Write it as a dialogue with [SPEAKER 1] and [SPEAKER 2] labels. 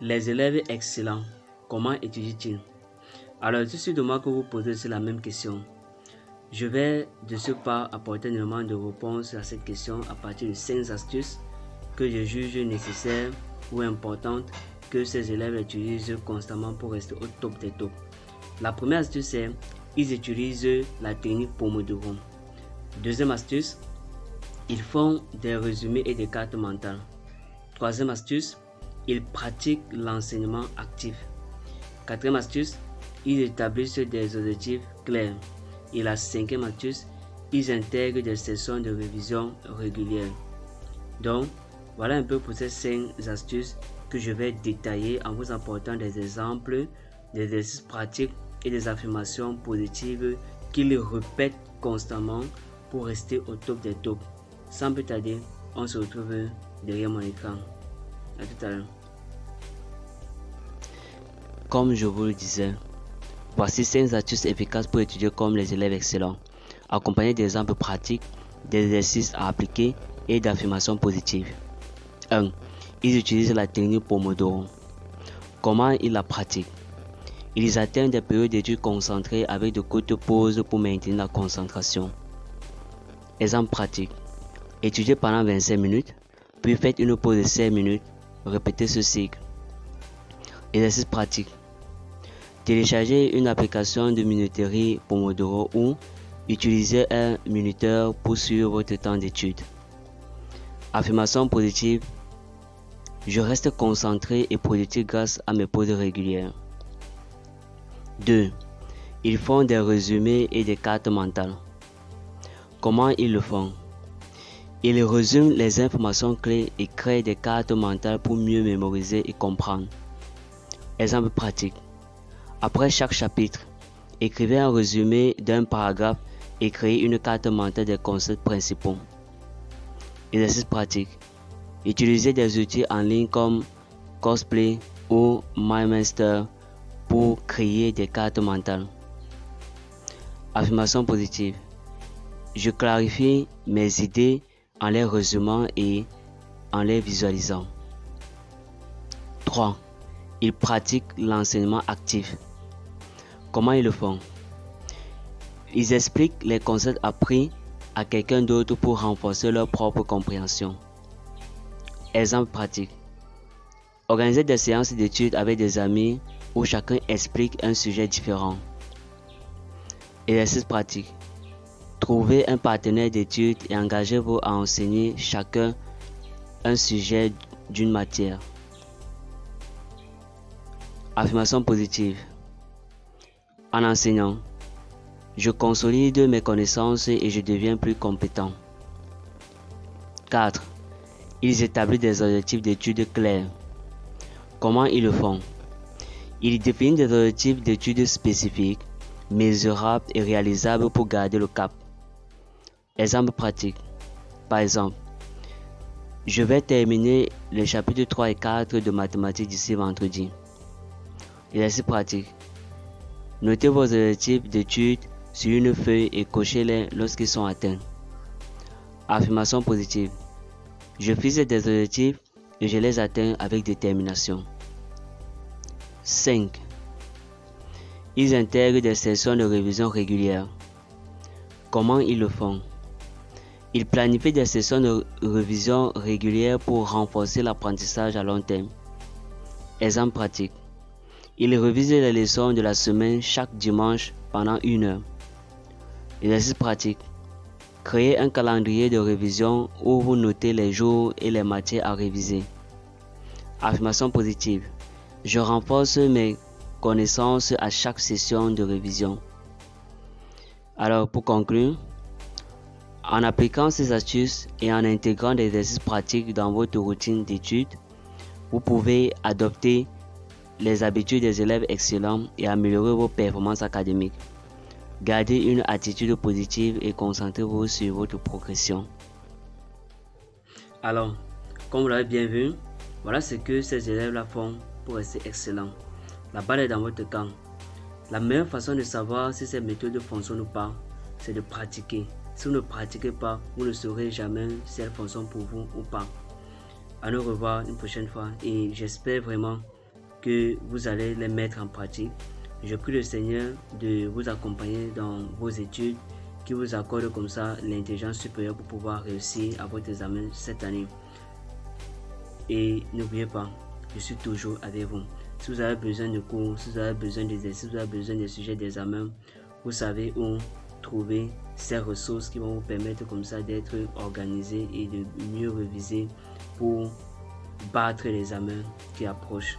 [SPEAKER 1] Les élèves excellents, comment étudient-ils? Alors, tout de moi que vous posez aussi la même question. Je vais de ce pas apporter un élément de réponse à cette question à partir de 5 astuces que je juge nécessaires ou importantes que ces élèves utilisent constamment pour rester au top des tops. La première astuce c'est ils utilisent la technique Pomodoro. Deuxième astuce, ils font des résumés et des cartes mentales. Troisième astuce, ils pratiquent l'enseignement actif. Quatrième astuce, ils établissent des objectifs clairs. Et la cinquième astuce, ils intègrent des sessions de révision régulières. Donc, voilà un peu pour ces 5 astuces que je vais détailler en vous apportant des exemples, des exercices pratiques et des affirmations positives qu'ils répètent constamment pour rester au top des tops. Sans plus tarder, on se retrouve derrière mon écran. À tout à l'heure. Comme je vous le disais, voici 5 astuces efficaces pour étudier comme les élèves excellents, accompagnés d'exemples pratiques, d'exercices à appliquer et d'affirmations positives. 1. Ils utilisent la technique Pomodoro. Comment ils la pratiquent? Ils atteignent des périodes d'études concentrées avec de courtes pauses pour maintenir la concentration. Exemple pratique. Étudiez pendant 25 minutes, puis faites une pause de 5 minutes. Répétez ce cycle. Exercice pratique. Téléchargez une application de minuterie Pomodoro ou utilisez un minuteur pour suivre votre temps d'étude. Affirmation positive. Je reste concentré et productif grâce à mes pauses régulières. 2. Ils font des résumés et des cartes mentales. Comment ils le font? Ils résument les informations clés et créent des cartes mentales pour mieux mémoriser et comprendre. Exemple pratique. Après chaque chapitre, écrivez un résumé d'un paragraphe et créez une carte mentale des concepts principaux. Exercice pratique. Utilisez des outils en ligne comme Cosplay ou MyMaster pour créer des cartes mentales. Affirmation positive. Je clarifie mes idées en les résumant et en les visualisant. 3. Ils pratiquent l'enseignement actif. Comment ils le font? Ils expliquent les concepts appris à quelqu'un d'autre pour renforcer leur propre compréhension. Exemple pratique. Organisez des séances d'études avec des amis où chacun explique un sujet différent. Exercice pratique. Trouvez un partenaire d'études et engagez-vous à enseigner chacun un sujet d'une matière. Affirmation positive. En enseignant, je consolide mes connaissances et je deviens plus compétent. 4. Ils établissent des objectifs d'études clairs. Comment ils le font? Ils définissent des objectifs d'études spécifiques, mesurables et réalisables pour garder le cap. Exemple pratique. Par exemple, je vais terminer les chapitres 3 et 4 de mathématiques d'ici vendredi. Exercice pratique. Notez vos objectifs d'études sur une feuille et cochez-les lorsqu'ils sont atteints. Affirmation positive. Je fixe des objectifs et je les atteins avec détermination. 5. Ils intègrent des sessions de révision régulières. Comment ils le font? Ils planifient des sessions de révision régulières pour renforcer l'apprentissage à long terme. Exemple pratique. Ils révisent les leçons de la semaine chaque dimanche pendant 1 heure. Exercice pratique. Créez un calendrier de révision où vous notez les jours et les matières à réviser. Affirmation positive. Je renforce mes connaissances à chaque session de révision. Alors pour conclure, en appliquant ces astuces et en intégrant des exercices pratiques dans votre routine d'études, vous pouvez adopter les habitudes des élèves excellents et améliorer vos performances académiques. Gardez une attitude positive et concentrez-vous sur votre progression. Alors, comme vous l'avez bien vu, voilà ce que ces élèves-là font pour rester excellents. La balle est dans votre camp. La meilleure façon de savoir si ces méthodes fonctionnent ou pas, c'est de pratiquer. Si vous ne pratiquez pas, vous ne saurez jamais si elles fonctionnent pour vous ou pas. À nous revoir une prochaine fois et j'espère vraiment que vous allez les mettre en pratique. Je prie le Seigneur de vous accompagner dans vos études, qui vous accorde comme ça l'intelligence supérieure pour pouvoir réussir à votre examen cette année. Et n'oubliez pas, je suis toujours avec vous. Si vous avez besoin de cours, si vous avez besoin d'exercices, si vous avez besoin de sujets d'examen, vous savez où trouver ces ressources qui vont vous permettre comme ça d'être organisé et de mieux réviser pour battre l'examen qui approche.